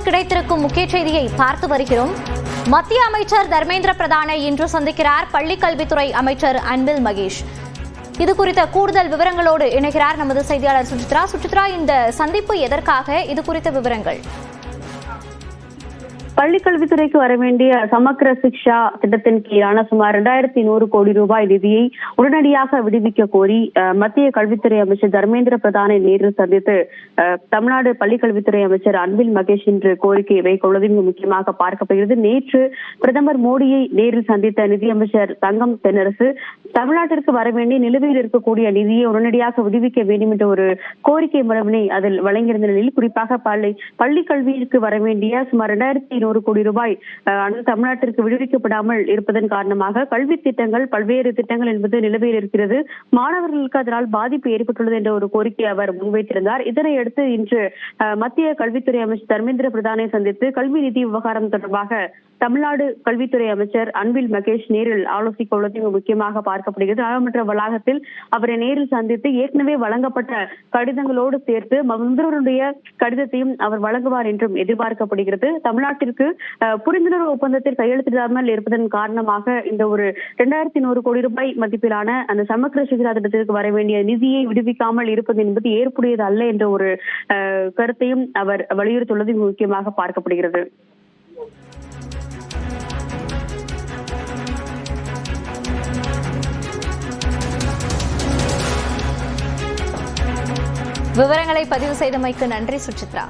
கிடைத்திருக்கும் முக்கிய செய்தியை பார்த்து வருகிறோம். மத்திய அமைச்சர் தர்மேந்திர பிரதானை இன்று சந்திக்கிறார் பள்ளிக்கல்வித்துறை அமைச்சர் அன்பில் மகேஷ். இது குறித்த கூடுதல் விவரங்களோடு இணைகிறார் நமது செய்தியாளர் சுசித்ரா. சுசித்ரா, இந்த சந்திப்பு எதற்காக? இது குறித்த விவரங்கள். பள்ளிக்கல்வித்துறைக்கு வர வேண்டிய சமக்கிர சிக்ஷா திட்டத்தின் கீழான சுமார் 2100 கோடி ரூபாய் நிதியை உடனடியாக விடுவிக்க கோரி மத்திய கல்வித்துறை அமைச்சர் தர்மேந்திர பிரதானை நேரில் சந்தித்து தமிழ்நாடு பள்ளிக்கல்வித்துறை அமைச்சர் அன்பில் மகேஷ் இன்று கோரிக்கை வைக்க உள்ளது முக்கியமாக பார்க்கப்படுகிறது. நேற்று பிரதமர் மோடியை நேரில் சந்தித்த நிதியமைச்சர் தங்கம் தென்னரசு தமிழ்நாட்டிற்கு வர வேண்டிய நிலுவையில் இருக்கக்கூடிய நிதியை உடனடியாக விடுவிக்க வேண்டும் என்ற ஒரு கோரிக்கை மனுவினை அதில் வழங்கியிருந்த நிலையில் குறிப்பாக பள்ளி கல்விக்கு வர வேண்டிய சுமார் 2100 கோடி ரூபாய் தமிழ்நாட்டிற்கு விடுவிக்கப்படாமல் இருப்பதன் காரணமாக கல்வி திட்டங்கள் பல்வேறு திட்டங்கள் என்பது நிலுவையில் இருக்கிறது. மாணவர்களுக்கு அதனால் பாதிப்பு ஏற்பட்டுள்ளது என்ற ஒரு கோரிக்கையை அவர் முன்வைத்திருந்தார். இதனையடுத்து இன்று மத்திய கல்வித்துறை அமைச்சர் தர்மேந்திர பிரதானை சந்தித்து கல்வி நிதி விவகாரம் தொடர்பாக தமிழ்நாடு கல்வித்துறை அமைச்சர் அன்பில் மகேஷ் நேரில் ஆலோசிக்க உள்ளது முக்கியமாக பார்க்கப்படுகிறது. நாடாளுமன்ற வளாகத்தில் அவரை நேரில் சந்தித்து ஏற்கனவே வழங்கப்பட்ட கடிதங்களோடு சேர்த்து முதல்வருடைய கடிதத்தையும் அவர் வழங்குவார் என்றும் எதிர்பார்க்கப்படுகிறது. தமிழ்நாட்டிற்கு புரிந்துணர்வு ஒப்பந்தத்தில் கையெழுத்திடாமல் இருப்பதன் காரணமாக இந்த ஒரு 2100 கோடி ரூபாய் மதிப்பிலான அந்த சமக்கிர சிக்ஷா திட்டத்திற்கு வர வேண்டிய நிதியை விடுவிக்காமல் இருப்பது என்பது ஏற்புடையது அல்ல என்ற ஒரு கருத்தையும் அவர் வலியுறுத்தியுள்ளது முக்கியமாக பார்க்கப்படுகிறது. விவரங்களை பதிவு செய்தமைக்கு நன்றி சுசித்ரா.